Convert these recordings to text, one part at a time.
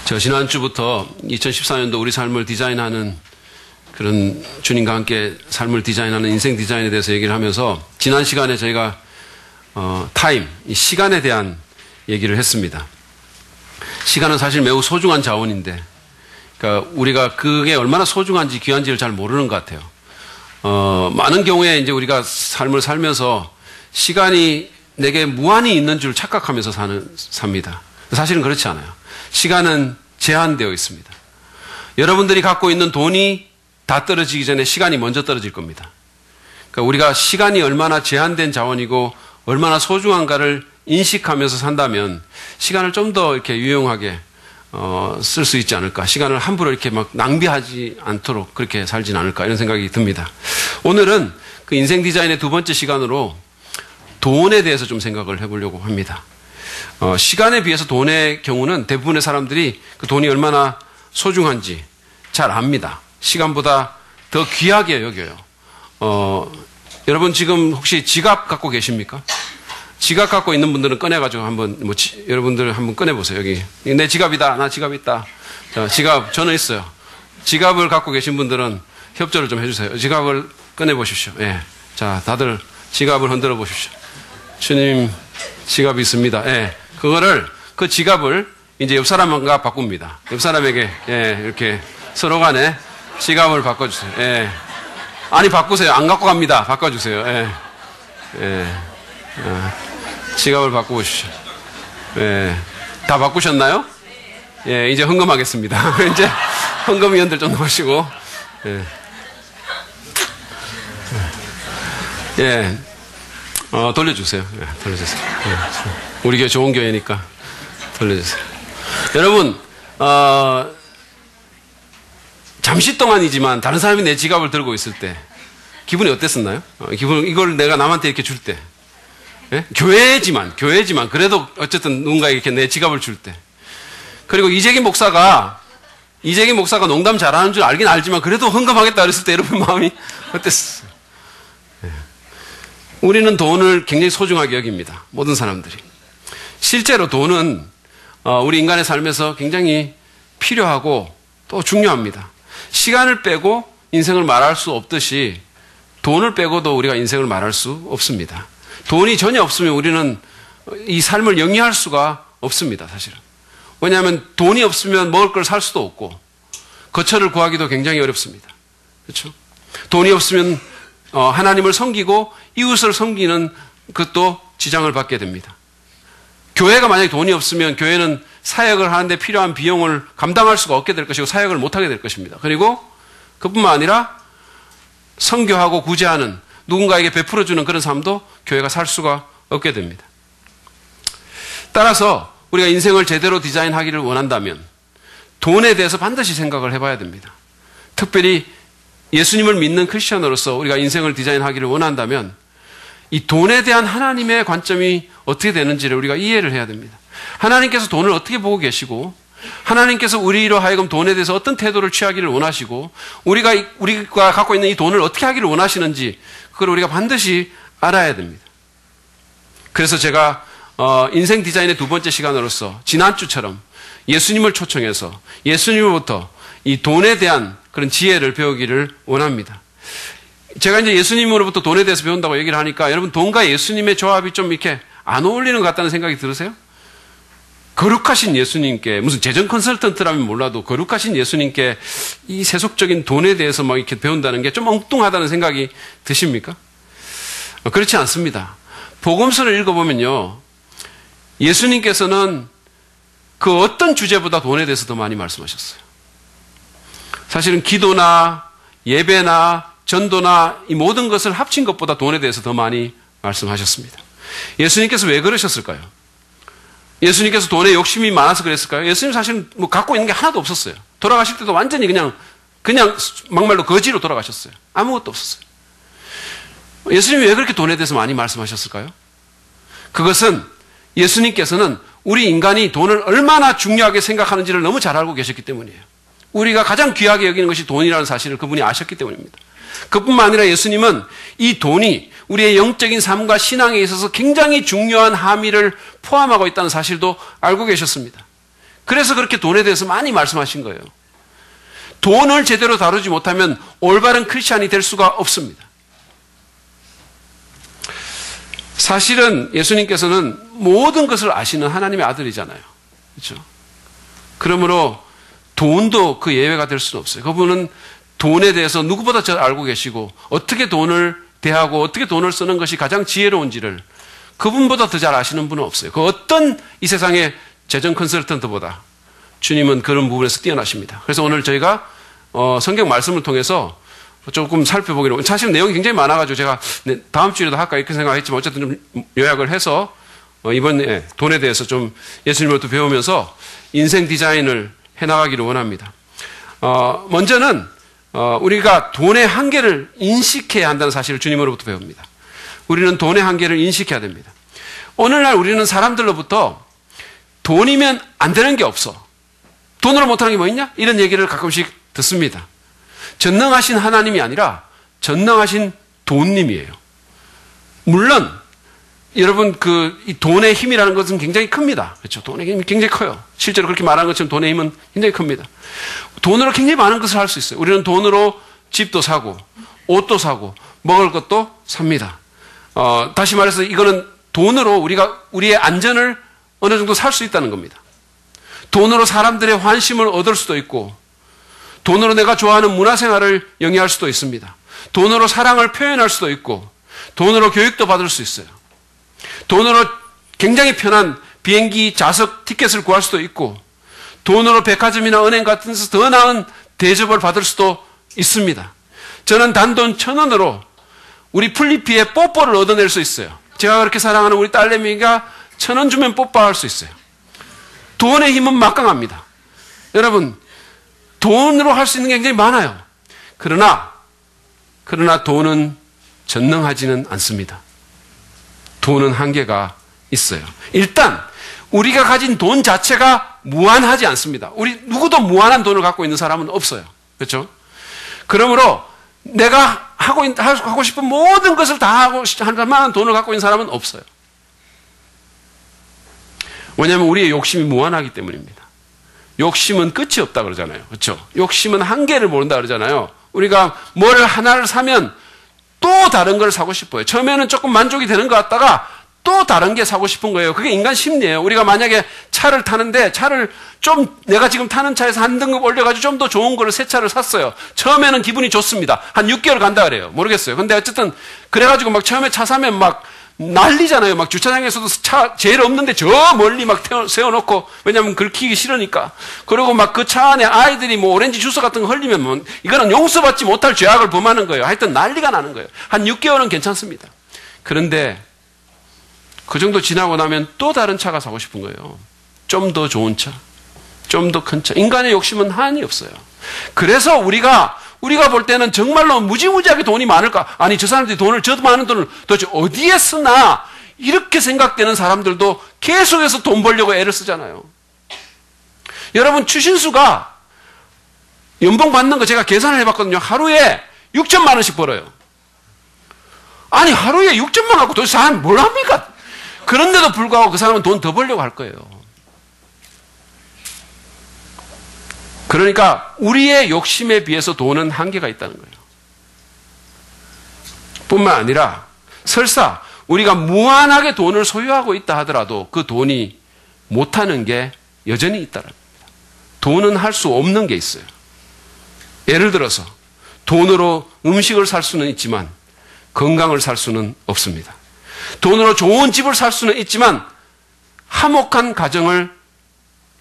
저 지난주부터 2014년도 우리 삶을 디자인하는 그런 주님과 함께 삶을 디자인하는 인생 디자인에 대해서 얘기를 하면서 지난 시간에 저희가 타임, 이 시간에 대한 얘기를 했습니다. 시간은 사실 매우 소중한 자원인데, 그러니까 우리가 그게 얼마나 소중한지 귀한지를 잘 모르는 것 같아요. 많은 경우에 이제 우리가 삶을 살면서 시간이 내게 무한히 있는 줄 착각하면서 삽니다. 사실은 그렇지 않아요. 시간은 제한되어 있습니다. 여러분들이 갖고 있는 돈이 다 떨어지기 전에 시간이 먼저 떨어질 겁니다. 그러니까 우리가 시간이 얼마나 제한된 자원이고 얼마나 소중한가를 인식하면서 산다면 시간을 좀 더 이렇게 유용하게 쓸 수 있지 않을까. 시간을 함부로 이렇게 막 낭비하지 않도록 그렇게 살진 않을까 이런 생각이 듭니다. 오늘은 그 인생 디자인의 두 번째 시간으로 돈에 대해서 좀 생각을 해보려고 합니다. 시간에 비해서 돈의 경우는 대부분의 사람들이 그 돈이 얼마나 소중한지 잘 압니다. 시간보다 더 귀하게 여겨요. 여러분 지금 혹시 지갑 갖고 계십니까? 지갑 갖고 있는 분들은 꺼내가지고 한번, 여러분들 한번 꺼내보세요. 여기. 내 지갑이다. 나 지갑 있다. 자, 지갑, 저는 있어요. 지갑을 갖고 계신 분들은 협조를 좀 해주세요. 지갑을 꺼내보십시오. 예. 자, 다들 지갑을 흔들어 보십시오. 주님, 지갑이 있습니다. 예. 그 지갑을 이제 옆 사람과 바꿉니다. 옆 사람에게, 예, 이렇게 서로 간에 지갑을 바꿔주세요. 예. 아니, 바꾸세요. 안 갖고 갑니다. 바꿔주세요. 예. 예. 지갑을 바꿔보십시오. 예. 다 바꾸셨나요? 예, 이제 헌금하겠습니다. 이제 헌금위원들 좀 나오시고, 예. 예. 돌려주세요. 예, 돌려주세요. 예. 우리 교회 좋은 교회니까 돌려주세요. 여러분, 잠시 동안이지만 다른 사람이 내 지갑을 들고 있을 때 기분이 어땠었나요? 이걸 내가 남한테 이렇게 줄 때. 예? 교회지만 그래도 어쨌든 누군가에게 이렇게 내 지갑을 줄 때. 그리고 이재기 목사가 농담 잘하는 줄 알긴 알지만 그래도 헌금하겠다 그랬을 때 여러분 마음이 어땠어요? 예. 우리는 돈을 굉장히 소중하게 여깁니다. 모든 사람들이. 실제로 돈은 우리 인간의 삶에서 굉장히 필요하고 또 중요합니다. 시간을 빼고 인생을 말할 수 없듯이 돈을 빼고도 우리가 인생을 말할 수 없습니다. 돈이 전혀 없으면 우리는 이 삶을 영위할 수가 없습니다, 사실은. 왜냐하면 돈이 없으면 먹을 걸 살 수도 없고 거처를 구하기도 굉장히 어렵습니다. 그렇죠? 돈이 없으면 하나님을 섬기고 이웃을 섬기는 것도 지장을 받게 됩니다. 교회가 만약에 돈이 없으면 교회는 사역을 하는데 필요한 비용을 감당할 수가 없게 될 것이고 사역을 못하게 될 것입니다. 그리고 그뿐만 아니라 선교하고 구제하는 누군가에게 베풀어주는 그런 삶도 교회가 살 수가 없게 됩니다. 따라서 우리가 인생을 제대로 디자인하기를 원한다면 돈에 대해서 반드시 생각을 해봐야 됩니다. 특별히 예수님을 믿는 크리스천으로서 우리가 인생을 디자인하기를 원한다면 이 돈에 대한 하나님의 관점이 어떻게 되는지를 우리가 이해를 해야 됩니다. 하나님께서 돈을 어떻게 보고 계시고 하나님께서 우리로 하여금 돈에 대해서 어떤 태도를 취하기를 원하시고 우리가 갖고 있는 이 돈을 어떻게 하기를 원하시는지 그걸 우리가 반드시 알아야 됩니다. 그래서 제가 인생 디자인의 두 번째 시간으로서 지난주처럼 예수님을 초청해서 예수님으로부터 이 돈에 대한 그런 지혜를 배우기를 원합니다. 제가 이제 예수님으로부터 돈에 대해서 배운다고 얘기를 하니까 여러분 돈과 예수님의 조합이 좀 이렇게 안 어울리는 것 같다는 생각이 들으세요? 거룩하신 예수님께, 무슨 재정 컨설턴트라면 몰라도 거룩하신 예수님께 이 세속적인 돈에 대해서 막 이렇게 배운다는 게 좀 엉뚱하다는 생각이 드십니까? 그렇지 않습니다. 복음서를 읽어보면요. 예수님께서는 그 어떤 주제보다 돈에 대해서 더 많이 말씀하셨어요. 사실은 기도나 예배나 전도나 이 모든 것을 합친 것보다 돈에 대해서 더 많이 말씀하셨습니다. 예수님께서 왜 그러셨을까요? 예수님께서 돈에 욕심이 많아서 그랬을까요? 예수님 사실 뭐 갖고 있는 게 하나도 없었어요. 돌아가실 때도 완전히 그냥 막말로 거지로 돌아가셨어요. 아무것도 없었어요. 예수님이 왜 그렇게 돈에 대해서 많이 말씀하셨을까요? 그것은 예수님께서는 우리 인간이 돈을 얼마나 중요하게 생각하는지를 너무 잘 알고 계셨기 때문이에요. 우리가 가장 귀하게 여기는 것이 돈이라는 사실을 그분이 아셨기 때문입니다. 그뿐만 아니라 예수님은 이 돈이 우리의 영적인 삶과 신앙에 있어서 굉장히 중요한 함의를 포함하고 있다는 사실도 알고 계셨습니다. 그래서 그렇게 돈에 대해서 많이 말씀하신 거예요. 돈을 제대로 다루지 못하면 올바른 크리스찬이 될 수가 없습니다. 사실은 예수님께서는 모든 것을 아시는 하나님의 아들이잖아요. 그렇죠? 그러므로 돈도 그 예외가 될 수는 없어요. 그분은 돈에 대해서 누구보다 잘 알고 계시고 어떻게 돈을 대하고 어떻게 돈을 쓰는 것이 가장 지혜로운지를 그분보다 더 잘 아시는 분은 없어요. 그 어떤 이 세상의 재정 컨설턴트보다 주님은 그런 부분에서 뛰어나십니다. 그래서 오늘 저희가 성경 말씀을 통해서 조금 살펴보기로, 사실 내용이 굉장히 많아가지고 제가 다음 주에도 할까 이렇게 생각했지만 어쨌든 좀 요약을 해서 이번에 돈에 대해서 좀 예수님으로부터 배우면서 인생 디자인을 해나가기를 원합니다. 먼저는 우리가 돈의 한계를 인식해야 한다는 사실을 주님으로부터 배웁니다. 우리는 돈의 한계를 인식해야 됩니다. 오늘날 우리는 사람들로부터 돈이면 안 되는 게 없어. 돈으로 못하는 게 뭐 있냐? 이런 얘기를 가끔씩 듣습니다. 전능하신 하나님이 아니라 전능하신 돈님이에요. 물론 여러분 이 돈의 힘이라는 것은 굉장히 큽니다. 그렇죠? 돈의 힘이 굉장히 커요. 실제로 그렇게 말하는 것처럼 돈의 힘은 굉장히 큽니다. 돈으로 굉장히 많은 것을 할 수 있어요. 우리는 돈으로 집도 사고 옷도 사고 먹을 것도 삽니다. 다시 말해서 이거는 돈으로 우리가 우리의 안전을 어느 정도 살 수 있다는 겁니다. 돈으로 사람들의 환심을 얻을 수도 있고 돈으로 내가 좋아하는 문화생활을 영위할 수도 있습니다. 돈으로 사랑을 표현할 수도 있고 돈으로 교육도 받을 수 있어요. 돈으로 굉장히 편한 비행기 좌석 티켓을 구할 수도 있고 돈으로 백화점이나 은행 같은 데서 더 나은 대접을 받을 수도 있습니다. 저는 단돈 1,000원으로 우리 플리피에 뽀뽀를 얻어낼 수 있어요. 제가 그렇게 사랑하는 우리 딸내미가 1,000원 주면 뽀뽀할 수 있어요. 돈의 힘은 막강합니다. 여러분, 돈으로 할 수 있는 게 굉장히 많아요. 그러나 돈은 전능하지는 않습니다. 돈은 한계가 있어요. 일단 우리가 가진 돈 자체가 무한하지 않습니다. 우리 누구도 무한한 돈을 갖고 있는 사람은 없어요. 그렇죠? 그러므로 내가 하고 싶은 모든 것을 다 하고 할 만한 돈을 갖고 있는 사람은 없어요. 왜냐하면 우리의 욕심이 무한하기 때문입니다. 욕심은 끝이 없다 그러잖아요. 그렇죠? 욕심은 한계를 모른다 그러잖아요. 우리가 뭘 하나를 사면 또 다른 걸 사고 싶어요. 처음에는 조금 만족이 되는 것 같다가 또 다른 게 사고 싶은 거예요. 그게 인간 심리예요. 우리가 만약에 차를 타는데 차를 좀 내가 지금 타는 차에서 한 등급 올려가지고 좀 더 좋은 거를 새 차를 샀어요. 처음에는 기분이 좋습니다. 한 6개월 간다 그래요. 모르겠어요. 근데 어쨌든 그래가지고 막 처음에 차 사면 막 난리잖아요. 막 주차장에서도 차 제일 없는데 저 멀리 막 세워놓고, 왜냐면 긁히기 싫으니까. 그리고 막 그 차 안에 아이들이 뭐 오렌지 주스 같은 거 흘리면 뭐 이거는 용서받지 못할 죄악을 범하는 거예요. 하여튼 난리가 나는 거예요. 한 6개월은 괜찮습니다. 그런데 그 정도 지나고 나면 또 다른 차가 사고 싶은 거예요. 좀 더 좋은 차, 좀 더 큰 차. 인간의 욕심은 한이 없어요. 그래서 우리가 볼 때는 정말로 무지무지하게 돈이 많을까? 아니, 저 사람들이 저 많은 돈을 도대체 어디에 쓰나? 이렇게 생각되는 사람들도 계속해서 돈 벌려고 애를 쓰잖아요. 여러분, 추신수가 연봉 받는 거 제가 계산을 해봤거든요. 하루에 6천만 원씩 벌어요. 아니, 하루에 6천만 원 갖고 도대체 사람 뭘 합니까? 그런데도 불구하고 그 사람은 돈 더 벌려고 할 거예요. 그러니까 우리의 욕심에 비해서 돈은 한계가 있다는 거예요. 뿐만 아니라 설사 우리가 무한하게 돈을 소유하고 있다 하더라도 그 돈이 못하는 게 여전히 있다는 겁니다. 돈은 할 수 없는 게 있어요. 예를 들어서 돈으로 음식을 살 수는 있지만 건강을 살 수는 없습니다. 돈으로 좋은 집을 살 수는 있지만 화목한 가정을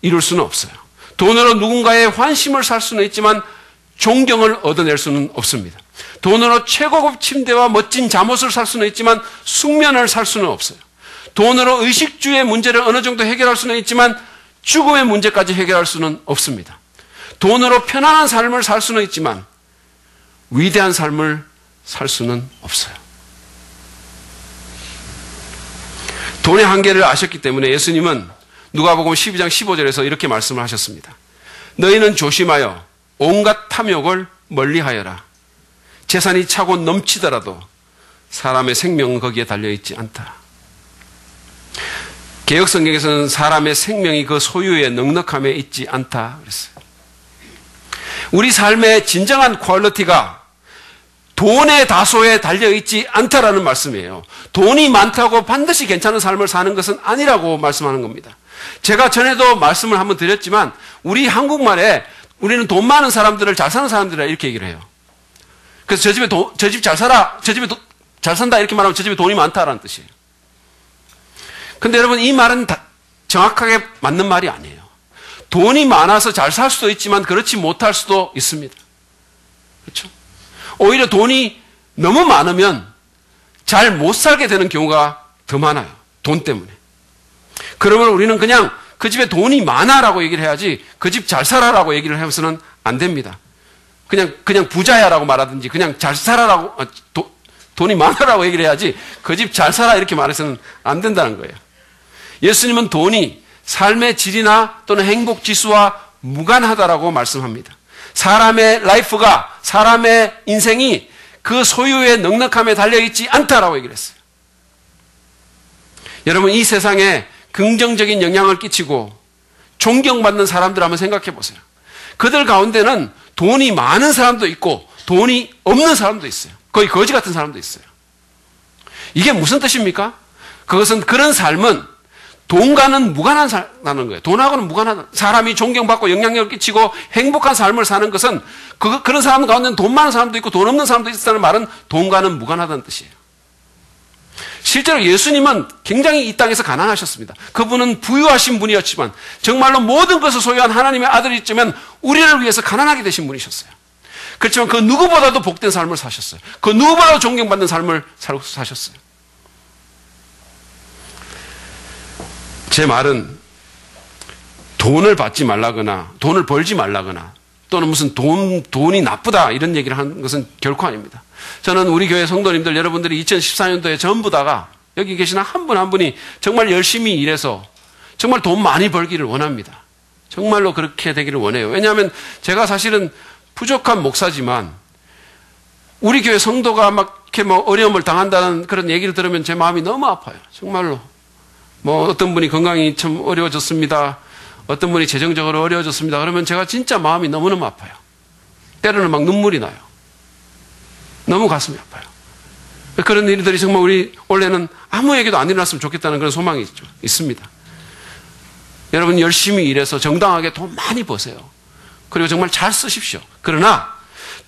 이룰 수는 없어요. 돈으로 누군가의 환심을 살 수는 있지만 존경을 얻어낼 수는 없습니다. 돈으로 최고급 침대와 멋진 잠옷을 살 수는 있지만 숙면을 살 수는 없어요. 돈으로 의식주의 문제를 어느 정도 해결할 수는 있지만 죽음의 문제까지 해결할 수는 없습니다. 돈으로 편안한 삶을 살 수는 있지만 위대한 삶을 살 수는 없어요. 돈의 한계를 아셨기 때문에 예수님은 누가복음 12장 15절에서 이렇게 말씀을 하셨습니다. 너희는 조심하여 온갖 탐욕을 멀리하여라. 재산이 차고 넘치더라도 사람의 생명은 거기에 달려있지 않다. 개역 성경에서는 사람의 생명이 그 소유의 넉넉함에 있지 않다 그랬어요. 우리 삶의 진정한 퀄리티가 돈의 다소에 달려있지 않다라는 말씀이에요. 돈이 많다고 반드시 괜찮은 삶을 사는 것은 아니라고 말씀하는 겁니다. 제가 전에도 말씀을 한번 드렸지만 우리 한국말에 우리는 돈 많은 사람들을 잘 사는 사람들이라 이렇게 얘기를 해요. 그래서 저 집 잘 살아, 저 집에 잘 산다 이렇게 말하면 저 집에 돈이 많다라는 뜻이에요. 근데 여러분 이 말은 정확하게 맞는 말이 아니에요. 돈이 많아서 잘 살 수도 있지만 그렇지 못할 수도 있습니다. 그렇죠? 오히려 돈이 너무 많으면 잘 못 살게 되는 경우가 더 많아요. 돈 때문에. 그러면 우리는 그냥 그 집에 돈이 많아라고 얘기를 해야지 그 집 잘 살아라고 얘기를 하면서는 안 됩니다. 그냥 부자야라고 말하든지 그냥 잘 살아라고 돈이 많아라고 얘기를 해야지 그 집 잘 살아 이렇게 말해서는 안 된다는 거예요. 예수님은 돈이 삶의 질이나 또는 행복 지수와 무관하다라고 말씀합니다. 사람의 라이프가 사람의 인생이 그 소유의 넉넉함에 달려있지 않다라고 얘기를 했어요. 여러분 이 세상에 긍정적인 영향을 끼치고 존경받는 사람들 한번 생각해 보세요. 그들 가운데는 돈이 많은 사람도 있고 돈이 없는 사람도 있어요. 거의 거지 같은 사람도 있어요. 이게 무슨 뜻입니까? 그것은 그런 삶은 돈과는 무관하다는 거예요. 돈하고는 무관하다. 사람이 존경받고 영향력을 끼치고 행복한 삶을 사는 것은 그런 사람 가운데는 돈 많은 사람도 있고 돈 없는 사람도 있다는 말은 돈과는 무관하다는 뜻이에요. 실제로 예수님은 굉장히 이 땅에서 가난하셨습니다. 그분은 부유하신 분이었지만 정말로 모든 것을 소유한 하나님의 아들이었지만 우리를 위해서 가난하게 되신 분이셨어요. 그렇지만 그 누구보다도 복된 삶을 사셨어요. 그 누구보다도 존경받는 삶을 사셨어요. 제 말은 돈을 받지 말라거나 돈을 벌지 말라거나 또는 무슨 돈이 나쁘다 이런 얘기를 하는 것은 결코 아닙니다. 저는 우리 교회 성도님들 여러분들이 2014년도에 전부 다가 여기 계시는 한 분 한 분이 정말 열심히 일해서 정말 돈 많이 벌기를 원합니다. 정말로 그렇게 되기를 원해요. 왜냐하면 제가 사실은 부족한 목사지만 우리 교회 성도가 막 이렇게 어려움을 당한다는 그런 얘기를 들으면 제 마음이 너무 아파요. 정말로. 어떤 분이 건강이 참 어려워졌습니다. 어떤 분이 재정적으로 어려워졌습니다. 그러면 제가 진짜 마음이 너무너무 아파요. 때로는 막 눈물이 나요. 너무 가슴이 아파요. 그런 일들이 정말 우리 원래는 아무에게도 안 일어났으면 좋겠다는 그런 소망이 있습니다. 여러분 열심히 일해서 정당하게 돈 많이 버세요. 그리고 정말 잘 쓰십시오. 그러나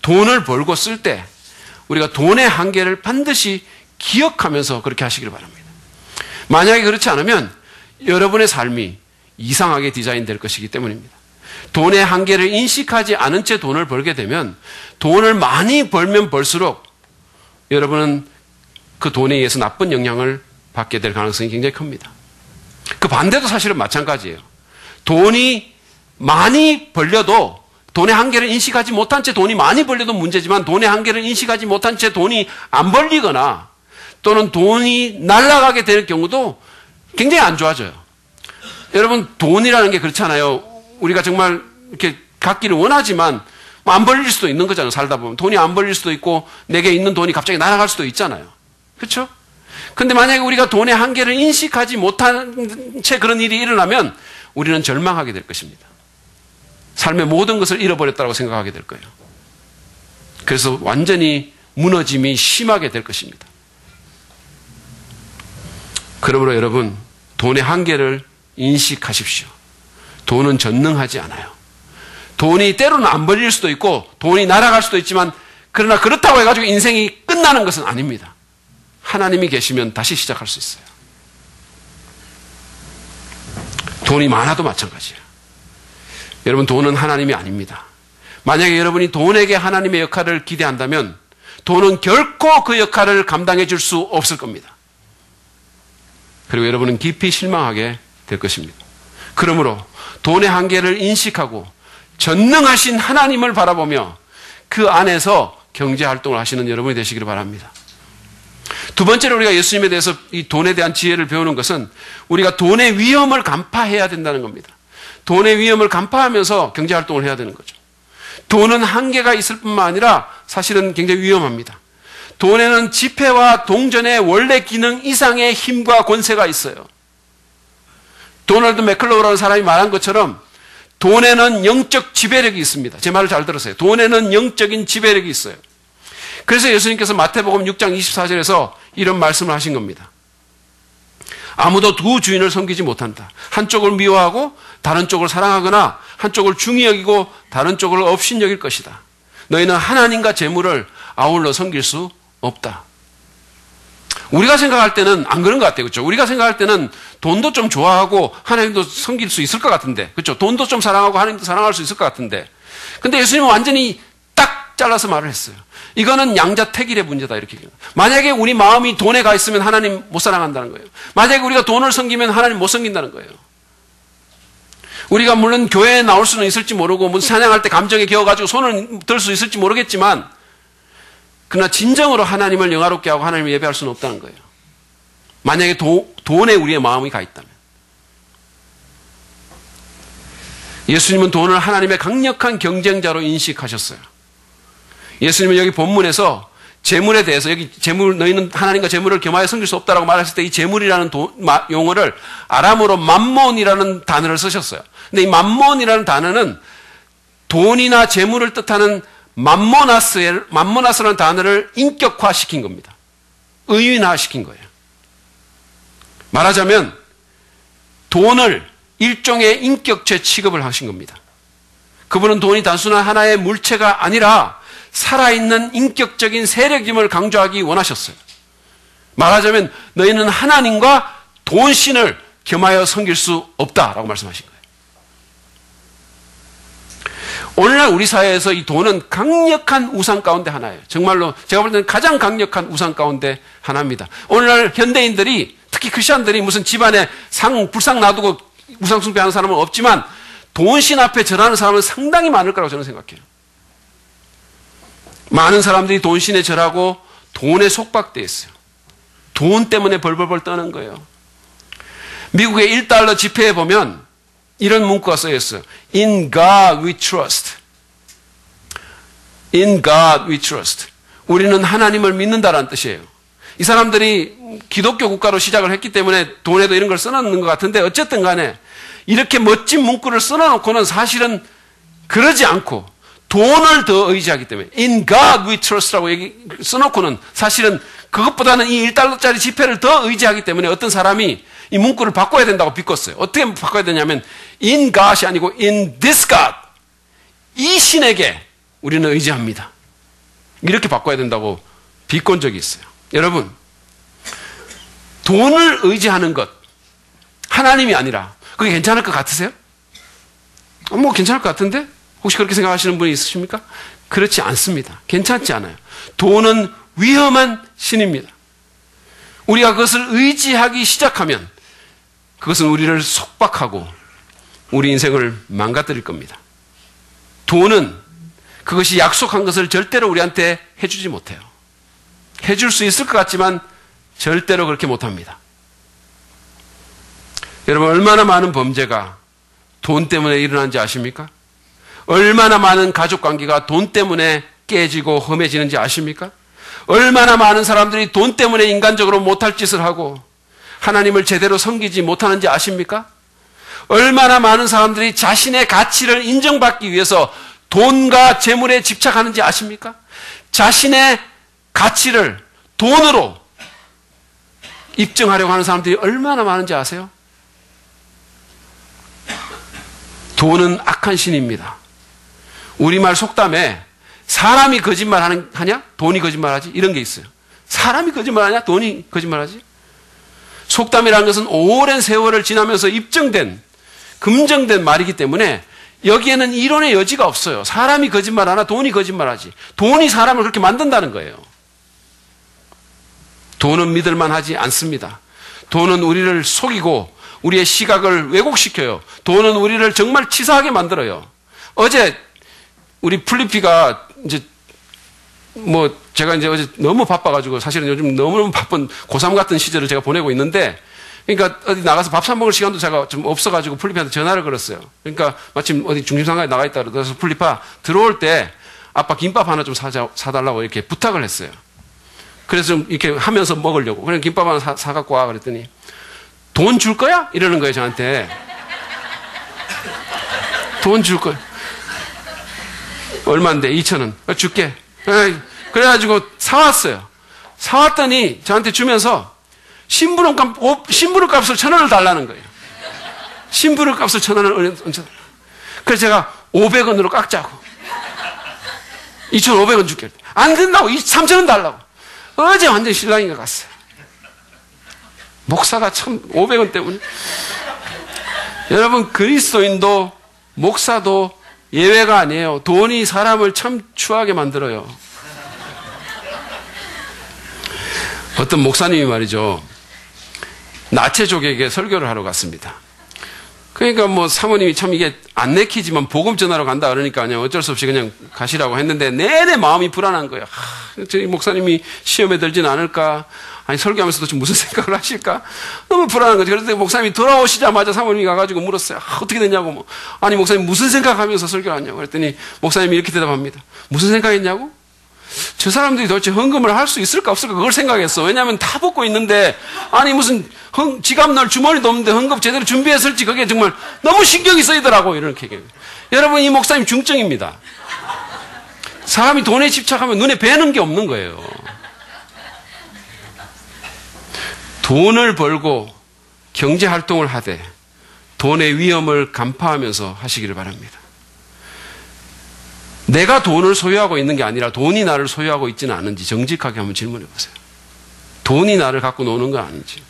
돈을 벌고 쓸 때 우리가 돈의 한계를 반드시 기억하면서 그렇게 하시길 바랍니다. 만약에 그렇지 않으면 여러분의 삶이 이상하게 디자인될 것이기 때문입니다. 돈의 한계를 인식하지 않은 채 돈을 벌게 되면 돈을 많이 벌면 벌수록 여러분은 그 돈에 의해서 나쁜 영향을 받게 될 가능성이 굉장히 큽니다. 그 반대도 사실은 마찬가지예요. 돈이 많이 벌려도 돈의 한계를 인식하지 못한 채 돈이 많이 벌려도 문제지만 돈의 한계를 인식하지 못한 채 돈이 안 벌리거나 또는 돈이 날아가게 될 경우도 굉장히 안 좋아져요. 여러분 돈이라는 게 그렇잖아요. 우리가 정말 이렇게 갖기를 원하지만 안 벌릴 수도 있는 거잖아요. 살다 보면 돈이 안 벌릴 수도 있고 내게 있는 돈이 갑자기 날아갈 수도 있잖아요. 그렇죠? 근데 만약에 우리가 돈의 한계를 인식하지 못한 채 그런 일이 일어나면 우리는 절망하게 될 것입니다. 삶의 모든 것을 잃어버렸다고 생각하게 될 거예요. 그래서 완전히 무너짐이 심하게 될 것입니다. 그러므로 여러분 돈의 한계를 인식하십시오. 돈은 전능하지 않아요. 돈이 때로는 안 벌릴 수도 있고 돈이 날아갈 수도 있지만 그러나 그렇다고 해가지고 인생이 끝나는 것은 아닙니다. 하나님이 계시면 다시 시작할 수 있어요. 돈이 많아도 마찬가지예요. 여러분 돈은 하나님이 아닙니다. 만약에 여러분이 돈에게 하나님의 역할을 기대한다면 돈은 결코 그 역할을 감당해 줄 수 없을 겁니다. 그리고 여러분은 깊이 실망하게 될 것입니다. 그러므로 돈의 한계를 인식하고 전능하신 하나님을 바라보며 그 안에서 경제활동을 하시는 여러분이 되시기를 바랍니다. 두 번째로 우리가 예수님에 대해서 이 돈에 대한 지혜를 배우는 것은 우리가 돈의 위험을 간파해야 된다는 겁니다. 돈의 위험을 간파하면서 경제활동을 해야 되는 거죠. 돈은 한계가 있을 뿐만 아니라 사실은 굉장히 위험합니다. 돈에는 지폐와 동전의 원래 기능 이상의 힘과 권세가 있어요. 도널드 맥클로우라는 사람이 말한 것처럼 돈에는 영적 지배력이 있습니다. 제 말을 잘 들으세요. 돈에는 영적인 지배력이 있어요. 그래서 예수님께서 마태복음 6장 24절에서 이런 말씀을 하신 겁니다. 아무도 두 주인을 섬기지 못한다. 한쪽을 미워하고 다른 쪽을 사랑하거나 한쪽을 중히 여기고 다른 쪽을 업신 여길 것이다. 너희는 하나님과 재물을 아울러 섬길 수 없다. 우리가 생각할 때는 안 그런 것 같아요. 그렇죠? 우리가 생각할 때는 돈도 좀 좋아하고 하나님도 섬길 수 있을 것 같은데, 그렇죠? 돈도 좀 사랑하고 하나님도 사랑할 수 있을 것 같은데, 근데 예수님은 완전히 딱 잘라서 말을 했어요. 이거는 양자택일의 문제다, 이렇게. 만약에 우리 마음이 돈에 가 있으면 하나님 못 사랑한다는 거예요. 만약에 우리가 돈을 섬기면 하나님 못 섬긴다는 거예요. 우리가 물론 교회에 나올 수는 있을지 모르고, 뭐 찬양할 때 감정에 겨워가지고 손을 들 수 있을지 모르겠지만, 그러나 진정으로 하나님을 영화롭게 하고 하나님을 예배할 수는 없다는 거예요. 만약에 돈에 우리의 마음이 가 있다면. 예수님은 돈을 하나님의 강력한 경쟁자로 인식하셨어요. 예수님은 여기 본문에서 재물에 대해서, 여기 재물, 너희는 하나님과 재물을 겸하여 섬길 수 없다라고 말했을 때 이 재물이라는 용어를 아람어로 맘몬이라는 단어를 쓰셨어요. 근데 이 맘몬이라는 단어는 돈이나 재물을 뜻하는 맘모나스라는 단어를 인격화시킨 겁니다. 의인화시킨 거예요. 말하자면 돈을 일종의 인격체 취급을 하신 겁니다. 그분은 돈이 단순한 하나의 물체가 아니라 살아있는 인격적인 세력임을 강조하기 원하셨어요. 말하자면 너희는 하나님과 돈신을 겸하여 섬길 수 없다라고 말씀하신 거예요. 오늘날 우리 사회에서 이 돈은 강력한 우상 가운데 하나예요. 정말로 제가 볼 때는 가장 강력한 우상 가운데 하나입니다. 오늘날 현대인들이, 특히 크리스천들이 무슨 집안에 불상 놔두고 우상 숭배하는 사람은 없지만 돈신 앞에 절하는 사람은 상당히 많을 거라고 저는 생각해요. 많은 사람들이 돈신에 절하고 돈에 속박되어 있어요. 돈 때문에 벌벌벌 떠는 거예요. 미국의 1달러 지폐에 보면 이런 문구가 쓰여 있어요. In God we trust. In God we trust. 우리는 하나님을 믿는다라는 뜻이에요. 이 사람들이 기독교 국가로 시작을 했기 때문에 돈에도 이런 걸 써놓는 것 같은데, 어쨌든 간에 이렇게 멋진 문구를 써놓고는 사실은 그러지 않고 돈을 더 의지하기 때문에 In God we trust라고 써놓고는 사실은 그것보다는 이 1달러짜리 지폐를 더 의지하기 때문에 어떤 사람이 이 문구를 바꿔야 된다고 비꿨어요. 어떻게 바꿔야 되냐면 In God이 아니고 In this God. 이 신에게 우리는 의지합니다. 이렇게 바꿔야 된다고 비꼰 적이 있어요. 여러분, 돈을 의지하는 것, 하나님이 아니라 그게 괜찮을 것 같으세요? 뭐 괜찮을 것 같은데? 혹시 그렇게 생각하시는 분이 있으십니까? 그렇지 않습니다. 괜찮지 않아요. 돈은 위험한 신입니다. 우리가 그것을 의지하기 시작하면 그것은 우리를 속박하고 우리 인생을 망가뜨릴 겁니다. 돈은 그것이 약속한 것을 절대로 우리한테 해주지 못해요. 해줄 수 있을 것 같지만 절대로 그렇게 못합니다. 여러분, 얼마나 많은 범죄가 돈 때문에 일어난지 아십니까? 얼마나 많은 가족관계가 돈 때문에 깨지고 험해지는지 아십니까? 얼마나 많은 사람들이 돈 때문에 인간적으로 못할 짓을 하고 하나님을 제대로 섬기지 못하는지 아십니까? 얼마나 많은 사람들이 자신의 가치를 인정받기 위해서 돈과 재물에 집착하는지 아십니까? 자신의 가치를 돈으로 입증하려고 하는 사람들이 얼마나 많은지 아세요? 돈은 악한 신입니다. 우리말 속담에 사람이 거짓말 하냐? 돈이 거짓말하지? 이런 게 있어요. 사람이 거짓말하냐? 돈이 거짓말하지? 속담이라는 것은 오랜 세월을 지나면서 입증된, 검증된 말이기 때문에 여기에는 이론의 여지가 없어요. 사람이 거짓말하나 돈이 거짓말하지. 돈이 사람을 그렇게 만든다는 거예요. 돈은 믿을만하지 않습니다. 돈은 우리를 속이고 우리의 시각을 왜곡시켜요. 돈은 우리를 정말 치사하게 만들어요. 어제 우리 플리피가 이제 제가 이제 어제 너무 바빠가지고 사실은 요즘 너무너무 바쁜 고3 같은 시절을 제가 보내고 있는데, 그러니까 어디 나가서 밥 사 먹을 시간도 제가 좀 없어가지고 플리피한테 전화를 걸었어요. 그러니까 마침 어디 중심상가에 나가 있다 그래서 플리파 들어올 때 아빠 김밥 하나 좀 사달라고 이렇게 부탁을 했어요. 그래서 좀 이렇게 하면서 먹으려고. 그냥 김밥 하나 사갖고 와 그랬더니 돈 줄 거야? 이러는 거예요, 저한테. 돈 줄 거야. 얼마인데? 2,000원. 줄게. 그래가지고 사왔어요. 사왔더니 저한테 주면서 심부름 값을 1,000원을 달라는 거예요. 심부름 값을 1,000원을 얹어. 그래서 제가 500원으로 깎자고. 2,500원 줄게. 안 된다고. 3,000원 달라고. 어제 완전 신랑이가 갔어요. 목사가 참 500원 때문에. 여러분, 그리스도인도 목사도 예외가 아니에요. 돈이 사람을 참 추하게 만들어요. 어떤 목사님이 말이죠. 나체족에게 설교를 하러 갔습니다. 그러니까 뭐 사모님이 참 이게 안 내키지만 복음 전하러 간다 그러니까 그냥 어쩔 수 없이 그냥 가시라고 했는데 내내 마음이 불안한 거예요. 저희 목사님이 시험에 들지는 않을까? 아니 설교하면서도 좀 무슨 생각을 하실까? 너무 불안한 거죠. 그래서 목사님이 돌아오시자마자 사모님이 가가지고 물었어요. 어떻게 됐냐고 뭐. 아니 목사님 무슨 생각하면서 설교를 하냐고 그랬더니 목사님이 이렇게 대답합니다. 무슨 생각했냐고? 저 사람들이 도대체 헌금을 할 수 있을까 없을까 그걸 생각했어. 왜냐하면 다 벗고 있는데 아니 무슨 지갑 넣을 주머니도 없는데 헌금 제대로 준비했을지 그게 정말 너무 신경이 쓰이더라고 이렇게 얘기해요. 여러분 이 목사님 중증입니다. 사람이 돈에 집착하면 눈에 뵈는 게 없는 거예요. 돈을 벌고 경제활동을 하되 돈의 위험을 간파하면서 하시기를 바랍니다. 내가 돈을 소유하고 있는 게 아니라 돈이 나를 소유하고 있지는 않은지 정직하게 한번 질문해 보세요. 돈이 나를 갖고 노는 건 아닌지.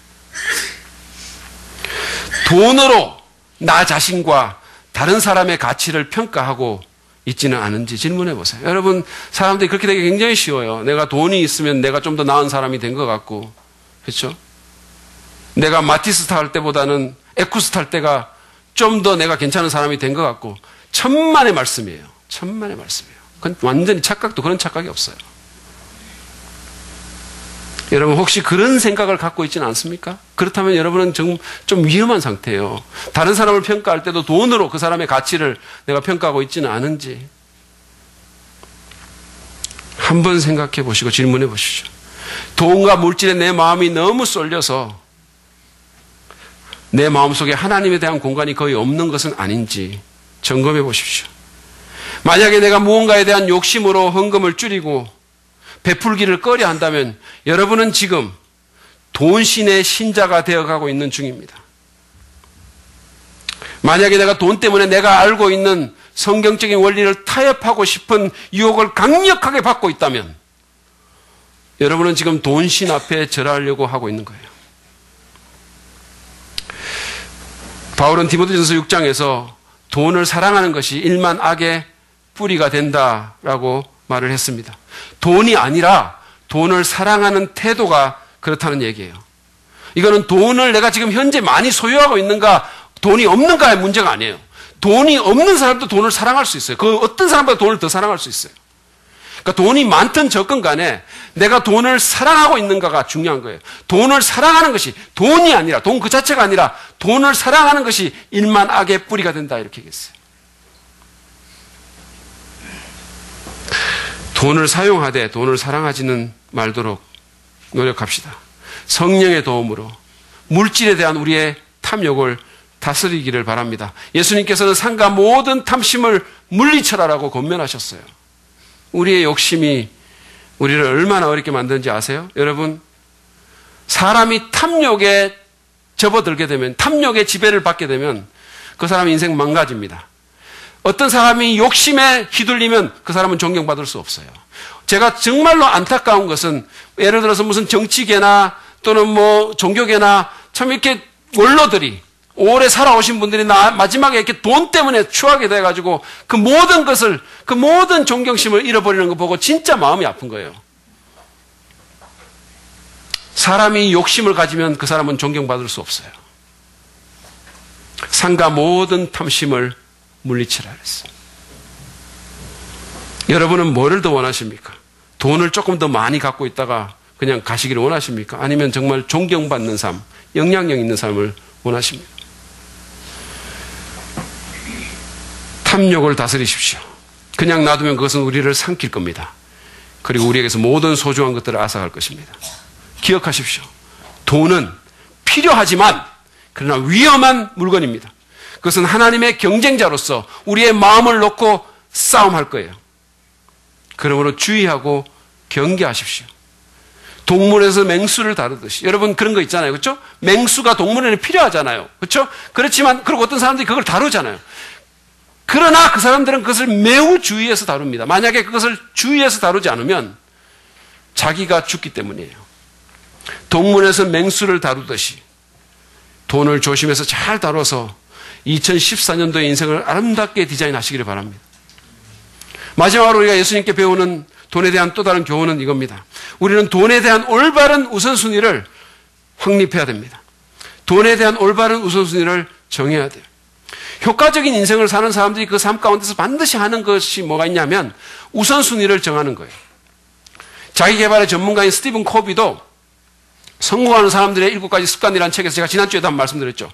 돈으로 나 자신과 다른 사람의 가치를 평가하고 있지는 않은지 질문해 보세요. 여러분, 사람들이 그렇게 되기 굉장히 쉬워요. 내가 돈이 있으면 내가 좀 더 나은 사람이 된 것 같고, 그렇죠? 내가 마티스 탈 때보다는 에쿠스 탈 때가 좀 더 내가 괜찮은 사람이 된 것 같고, 천만의 말씀이에요. 천만의 말씀이에요. 그건 완전히 착각도 그런 착각이 없어요. 여러분 혹시 그런 생각을 갖고 있지는 않습니까? 그렇다면 여러분은 좀 위험한 상태예요. 다른 사람을 평가할 때도 돈으로 그 사람의 가치를 내가 평가하고 있지는 않은지 한번 생각해 보시고 질문해 보시죠. 돈과 물질에 내 마음이 너무 쏠려서 내 마음속에 하나님에 대한 공간이 거의 없는 것은 아닌지 점검해 보십시오. 만약에 내가 무언가에 대한 욕심으로 헌금을 줄이고 베풀기를 꺼려 한다면 여러분은 지금 돈신의 신자가 되어가고 있는 중입니다. 만약에 내가 돈 때문에 내가 알고 있는 성경적인 원리를 타협하고 싶은 유혹을 강력하게 받고 있다면 여러분은 지금 돈신 앞에 절하려고 하고 있는 거예요. 바울은 디모데전서 6장에서 돈을 사랑하는 것이 일만 악의 뿌리가 된다라고 말을 했습니다. 돈이 아니라 돈을 사랑하는 태도가 그렇다는 얘기예요. 이거는 돈을 내가 지금 현재 많이 소유하고 있는가 돈이 없는가의 문제가 아니에요. 돈이 없는 사람도 돈을 사랑할 수 있어요. 그 어떤 사람보다 돈을 더 사랑할 수 있어요. 그러니까 돈이 많든 적건 간에 내가 돈을 사랑하고 있는가가 중요한 거예요. 돈을 사랑하는 것이 돈이 아니라 돈 그 자체가 아니라 돈을 사랑하는 것이 일만 악의 뿌리가 된다 이렇게 얘기했어요. 돈을 사용하되 돈을 사랑하지는 말도록 노력합시다. 성령의 도움으로 물질에 대한 우리의 탐욕을 다스리기를 바랍니다. 예수님께서는 상가 모든 탐심을 물리쳐라라고 권면하셨어요. 우리의 욕심이 우리를 얼마나 어렵게 만드는지 아세요? 여러분, 사람이 탐욕에 접어들게 되면, 탐욕의 지배를 받게 되면 그 사람 인생 망가집니다. 어떤 사람이 욕심에 휘둘리면 그 사람은 존경받을 수 없어요. 제가 정말로 안타까운 것은 예를 들어서 무슨 정치계나 또는 뭐 종교계나 참 이렇게 원로들이 오래 살아오신 분들이 마지막에 이렇게 돈 때문에 추하게 돼가지고 그 모든 것을, 그 모든 존경심을 잃어버리는 거 보고 진짜 마음이 아픈 거예요. 사람이 욕심을 가지면 그 사람은 존경받을 수 없어요. 상가 모든 탐심을 물리치라 그랬어요. 여러분은 뭐를 더 원하십니까? 돈을 조금 더 많이 갖고 있다가 그냥 가시기를 원하십니까? 아니면 정말 존경받는 삶, 영향력 있는 삶을 원하십니까? 탐욕을 다스리십시오. 그냥 놔두면 그것은 우리를 삼킬 겁니다. 그리고 우리에게서 모든 소중한 것들을 앗아갈 것입니다. 기억하십시오. 돈은 필요하지만 그러나 위험한 물건입니다. 그것은 하나님의 경쟁자로서 우리의 마음을 놓고 싸움할 거예요. 그러므로 주의하고 경계하십시오. 동물에서 맹수를 다루듯이. 여러분 그런 거 있잖아요. 그렇죠? 맹수가 동물에는 필요하잖아요. 그렇죠? 그렇지만 그리고 어떤 사람들이 그걸 다루잖아요. 그러나 그 사람들은 그것을 매우 주의해서 다룹니다. 만약에 그것을 주의해서 다루지 않으면 자기가 죽기 때문이에요. 동물에서 맹수를 다루듯이 돈을 조심해서 잘 다뤄서 2014년도의 인생을 아름답게 디자인하시기를 바랍니다. 마지막으로 우리가 예수님께 배우는 돈에 대한 또 다른 교훈은 이겁니다. 우리는 돈에 대한 올바른 우선순위를 확립해야 됩니다. 돈에 대한 올바른 우선순위를 정해야 돼요. 효과적인 인생을 사는 사람들이 그 삶 가운데서 반드시 하는 것이 뭐가 있냐면 우선순위를 정하는 거예요. 자기개발의 전문가인 스티븐 코비도 성공하는 사람들의 7가지 습관이라는 책에서 제가 지난주에도 한번 말씀드렸죠.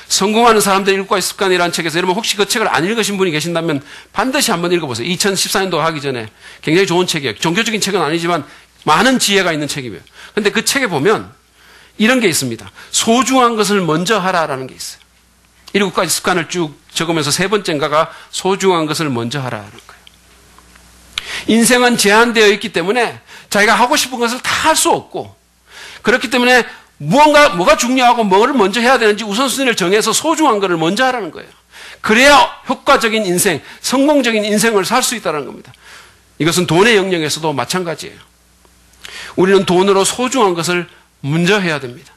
성공하는 사람들의 7가지 습관이라는 책에서 여러분 혹시 그 책을 안 읽으신 분이 계신다면 반드시 한번 읽어보세요. 2014년도 하기 전에 굉장히 좋은 책이에요. 종교적인 책은 아니지만 많은 지혜가 있는 책이에요. 그런데 그 책에 보면 이런 게 있습니다. 소중한 것을 먼저 하라라는 게 있어요. 7가지 습관을 쭉 적으면서 세 번째인가가 소중한 것을 먼저 하라는 거예요. 인생은 제한되어 있기 때문에 자기가 하고 싶은 것을 다 할 수 없고 그렇기 때문에 뭐가 중요하고 뭐를 먼저 해야 되는지 우선순위를 정해서 소중한 것을 먼저 하라는 거예요. 그래야 효과적인 인생, 성공적인 인생을 살 수 있다는 겁니다. 이것은 돈의 영역에서도 마찬가지예요. 우리는 돈으로 소중한 것을 먼저 해야 됩니다.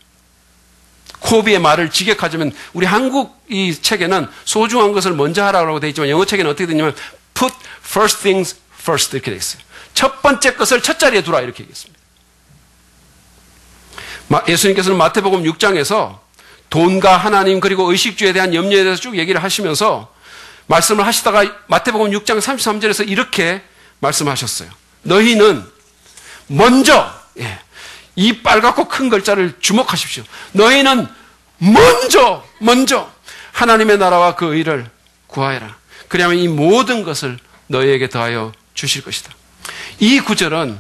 코비의 말을 직역하자면 우리 한국 이 책에는 소중한 것을 먼저 하라고 되어 있지만 영어 책에는 어떻게 되냐면 put first things first 이렇게 되어 있어요. 첫 번째 것을 첫 자리에 두라 이렇게 얘기했습니다. 예수님께서는 마태복음 6장에서 돈과 하나님 그리고 의식주에 대한 염려에 대해서 쭉 얘기를 하시면서 말씀을 하시다가 마태복음 6장 33절에서 이렇게 말씀하셨어요. 너희는 먼저 이 빨갛고 큰 글자를 주목하십시오. 너희는 먼저 하나님의 나라와 그 의를 구하여라. 그리하면 이 모든 것을 너희에게 더하여 주실 것이다. 이 구절은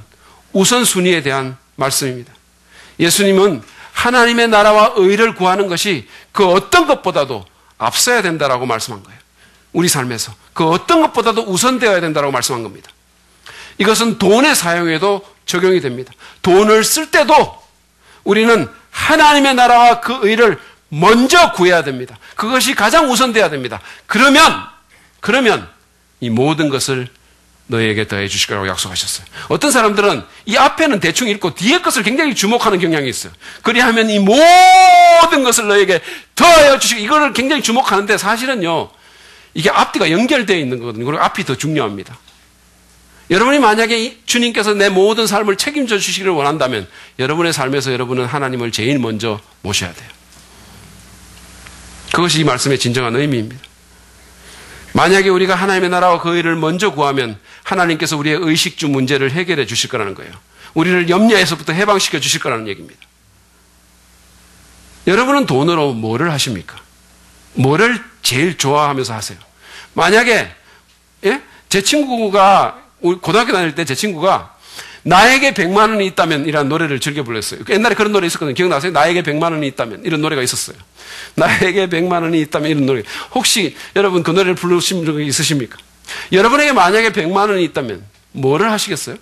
우선순위에 대한 말씀입니다. 예수님은 하나님의 나라와 의를 구하는 것이 그 어떤 것보다도 앞서야 된다라고 말씀한 거예요. 우리 삶에서 그 어떤 것보다도 우선되어야 된다라고 말씀한 겁니다. 이것은 돈의 사용에도 적용이 됩니다. 돈을 쓸 때도 우리는 하나님의 나라와 그 의를 먼저 구해야 됩니다. 그것이 가장 우선돼야 됩니다. 그러면 이 모든 것을 너희에게 더해 주실 거라고 약속하셨어요. 어떤 사람들은 이 앞에는 대충 읽고 뒤에 것을 굉장히 주목하는 경향이 있어요. 그리하면 이 모든 것을 너희에게 더하여 주시고 이거를 굉장히 주목하는데 사실은요. 이게 앞뒤가 연결되어 있는 거거든요. 그리고 앞이 더 중요합니다. 여러분이 만약에 주님께서 내 모든 삶을 책임져 주시기를 원한다면 여러분의 삶에서 여러분은 하나님을 제일 먼저 모셔야 돼요. 그것이 이 말씀의 진정한 의미입니다. 만약에 우리가 하나님의 나라와 그 의를 먼저 구하면 하나님께서 우리의 의식주 문제를 해결해 주실 거라는 거예요. 우리를 염려에서부터 해방시켜 주실 거라는 얘기입니다. 여러분은 돈으로 뭐를 하십니까? 뭐를 제일 좋아하면서 하세요? 만약에 제 친구가 고등학교 다닐 때 제 친구가 나에게 100만 원이 있다면 이라는 노래를 즐겨 불렀어요. 옛날에 그런 노래 있었거든요. 기억나세요? 나에게 100만 원이 있다면 이런 노래가 있었어요. 나에게 100만 원이 있다면 이런 노래. 혹시 여러분 그 노래를 부르신 적이 있으십니까? 여러분에게 만약에 100만 원이 있다면 뭐를 하시겠어요?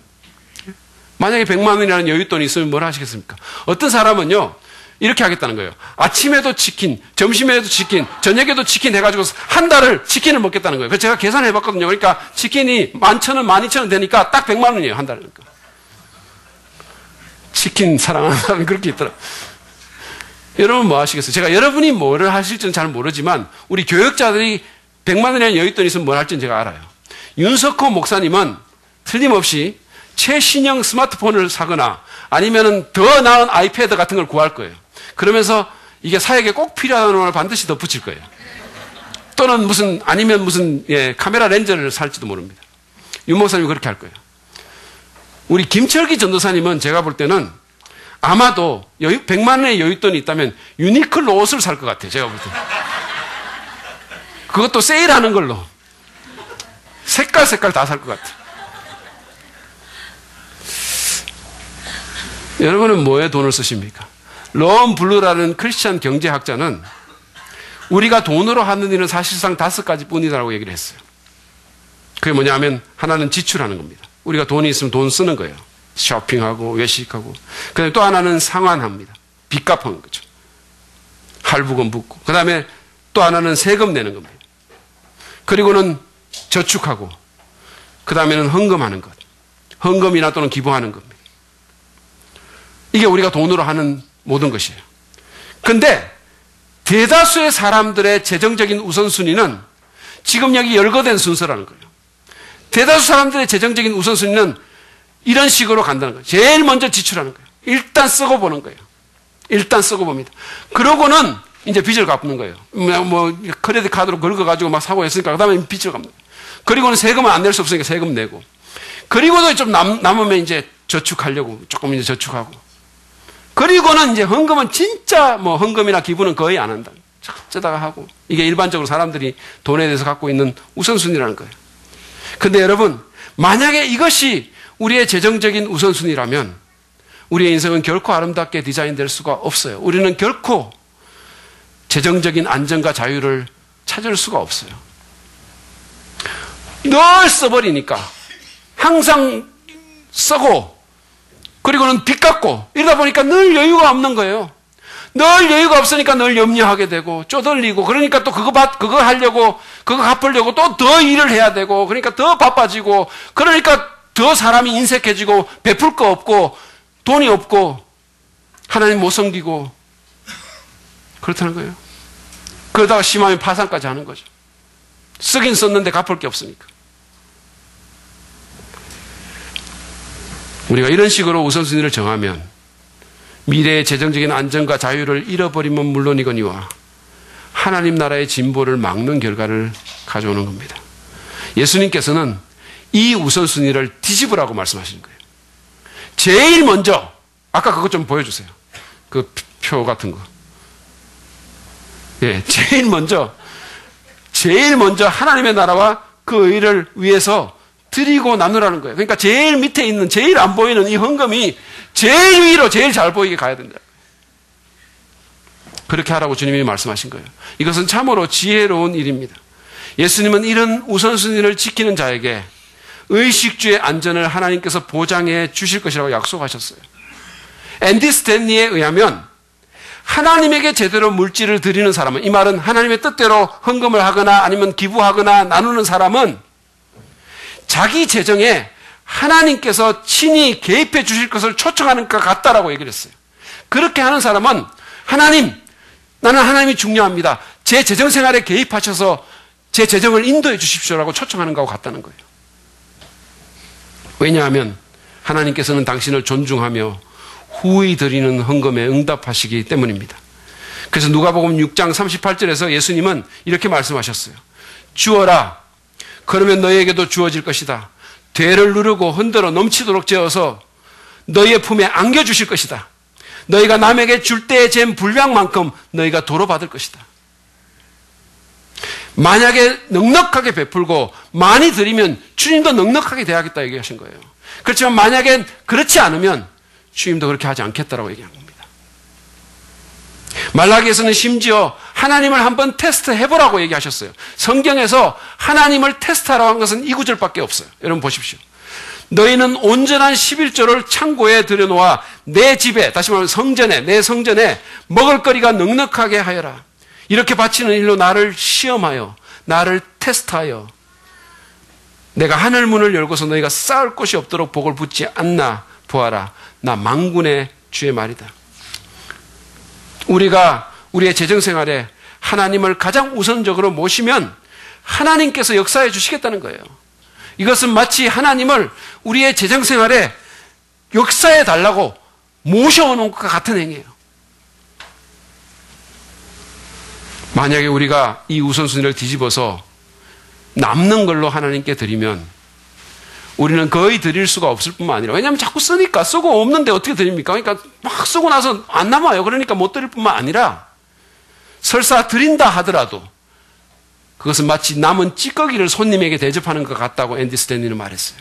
만약에 100만 원이라는 여윳돈이 있으면 뭘 하시겠습니까? 어떤 사람은요. 이렇게 하겠다는 거예요. 아침에도 치킨, 점심에도 치킨, 저녁에도 치킨 해가지고 한 달을 치킨을 먹겠다는 거예요. 그래서 제가 계산해 봤거든요. 그러니까 치킨이 11,000원, 12,000원 되니까 딱 100만 원이에요. 한 달에. 치킨 사랑하는 사람이 그렇게 있더라고요. 여러분 뭐 하시겠어요? 제가 여러분이 뭐를 하실지는 잘 모르지만 우리 교역자들이 100만 원이라는 여윳돈이 있으면 뭘 할지는 제가 알아요. 윤석호 목사님은 틀림없이 최신형 스마트폰을 사거나 아니면은 더 나은 아이패드 같은 걸 구할 거예요. 그러면서 이게 사역에 꼭 필요한 걸 반드시 덧붙일 거예요. 또는 아니면 무슨 카메라 렌즈를 살지도 모릅니다. 윤 목사님이 그렇게 할 거예요. 우리 김철기 전도사님은 제가 볼 때는 아마도 100만 원의 여윳돈이 있다면 유니클로 옷을 살 것 같아요. 제가 볼 때. 그것도 세일하는 걸로. 색깔 다 살 것 같아요. 여러분은 뭐에 돈을 쓰십니까? 런 블루라는 크리스찬 경제학자는 우리가 돈으로 하는 일은 사실상 5가지 뿐이라고 얘기를 했어요. 그게 뭐냐면 하나는 지출하는 겁니다. 우리가 돈이 있으면 돈 쓰는 거예요. 쇼핑하고 외식하고. 그다음에 또 하나는 상환합니다. 빚 갚는 거죠. 할부금 붓고. 그 다음에 또 하나는 세금 내는 겁니다. 그리고는 저축하고. 그 다음에는 헌금하는 것. 헌금이나 또는 기부하는 겁니다. 이게 우리가 돈으로 하는 모든 것이에요. 근데 대다수의 사람들의 재정적인 우선순위는 지금 여기 열거된 순서라는 거예요. 대다수 사람들의 재정적인 우선순위는 이런 식으로 간다는 거예요. 제일 먼저 지출하는 거예요. 일단 쓰고 보는 거예요. 일단 쓰고 봅니다. 그러고는 이제 빚을 갚는 거예요. 뭐 크레딧 카드로 긁어가지고 막 사고 했으니까 그 다음에 빚을 갚는 거예요. 그리고는 세금은 안 낼 수 없으니까 세금 내고. 그리고도 좀 남으면 이제 저축하려고 조금 이제 저축하고. 그리고는 이제 헌금은 진짜 뭐 헌금이나 기부는 거의 안 한다. 어쩌다가 하고. 이게 일반적으로 사람들이 돈에 대해서 갖고 있는 우선순위라는 거예요. 근데 여러분, 만약에 이것이 우리의 재정적인 우선순위라면 우리의 인생은 결코 아름답게 디자인될 수가 없어요. 우리는 결코 재정적인 안정과 자유를 찾을 수가 없어요. 늘 써버리니까 항상 쓰고 그리고는 빚 갚고 이러다 보니까 늘 여유가 없는 거예요. 늘 여유가 없으니까 늘 염려하게 되고 쪼들리고 그러니까 또 그거 하려고 그거 갚으려고 또 더 일을 해야 되고 그러니까 더 바빠지고 그러니까 더 사람이 인색해지고 베풀 거 없고 돈이 없고 하나님 못 섬기고 그렇다는 거예요. 그러다가 심하면 파산까지 하는 거죠. 쓰긴 썼는데 갚을 게 없으니까. 우리가 이런 식으로 우선순위를 정하면 미래의 재정적인 안정과 자유를 잃어버리면 물론이거니와 하나님 나라의 진보를 막는 결과를 가져오는 겁니다. 예수님께서는 이 우선순위를 뒤집으라고 말씀하시는 거예요. 제일 먼저 아까 그것 좀 보여주세요. 그 표 같은 거. 예, 제일 먼저 하나님의 나라와 그 의를 위해서 드리고 나누라는 거예요. 그러니까 제일 밑에 있는 제일 안 보이는 이 헌금이 제일 위로 제일 잘 보이게 가야 된다. 그렇게 하라고 주님이 말씀하신 거예요. 이것은 참으로 지혜로운 일입니다. 예수님은 이런 우선순위를 지키는 자에게 의식주의 안전을 하나님께서 보장해 주실 것이라고 약속하셨어요. 앤디 스탠리에 의하면 하나님에게 제대로 물질을 드리는 사람은, 이 말은 하나님의 뜻대로 헌금을 하거나 아니면 기부하거나 나누는 사람은 자기 재정에 하나님께서 친히 개입해 주실 것을 초청하는 것 같다라고 얘기를 했어요. 그렇게 하는 사람은 하나님, 나는 하나님이 중요합니다. 제 재정 생활에 개입하셔서 제 재정을 인도해 주십시오라고 초청하는 것과 같다는 거예요. 왜냐하면 하나님께서는 당신을 존중하며 후히 드리는 헌금에 응답하시기 때문입니다. 그래서 누가복음 6장 38절에서 예수님은 이렇게 말씀하셨어요. 주어라, 그러면 너희에게도 주어질 것이다. 되를 누르고 흔들어 넘치도록 재어서 너희의 품에 안겨주실 것이다. 너희가 남에게 줄 때에 잰 분량만큼 너희가 도로 받을 것이다. 만약에 넉넉하게 베풀고 많이 드리면 주님도 넉넉하게 대하겠다 얘기하신 거예요. 그렇지만 만약에 그렇지 않으면 주님도 그렇게 하지 않겠다라고 얘기한 겁니다. 말라기에서는 심지어 하나님을 한번 테스트 해보라고 얘기하셨어요. 성경에서 하나님을 테스트하라고 한 것은 이 구절밖에 없어요. 여러분 보십시오. 너희는 온전한 11조를 창고에 들여놓아 내 집에, 다시 말하면 성전에, 내 성전에 먹을거리가 넉넉하게 하여라. 이렇게 바치는 일로 나를 시험하여, 나를 테스트하여 내가 하늘 문을 열고서 너희가 쌓을 곳이 없도록 복을 붓지 않나 보아라. 나 만군의 주의 말이다. 우리가 우리의 재정생활에 하나님을 가장 우선적으로 모시면 하나님께서 역사해 주시겠다는 거예요. 이것은 마치 하나님을 우리의 재정생활에 역사해 달라고 모셔오는 것과 같은 행위예요. 만약에 우리가 이 우선순위를 뒤집어서 남는 걸로 하나님께 드리면 우리는 거의 드릴 수가 없을 뿐만 아니라, 왜냐하면 자꾸 쓰니까, 쓰고 없는데 어떻게 드립니까? 그러니까 막 쓰고 나서 안 남아요. 그러니까 못 드릴 뿐만 아니라 설사 드린다 하더라도 그것은 마치 남은 찌꺼기를 손님에게 대접하는 것 같다고 앤디 스탠리는 말했어요.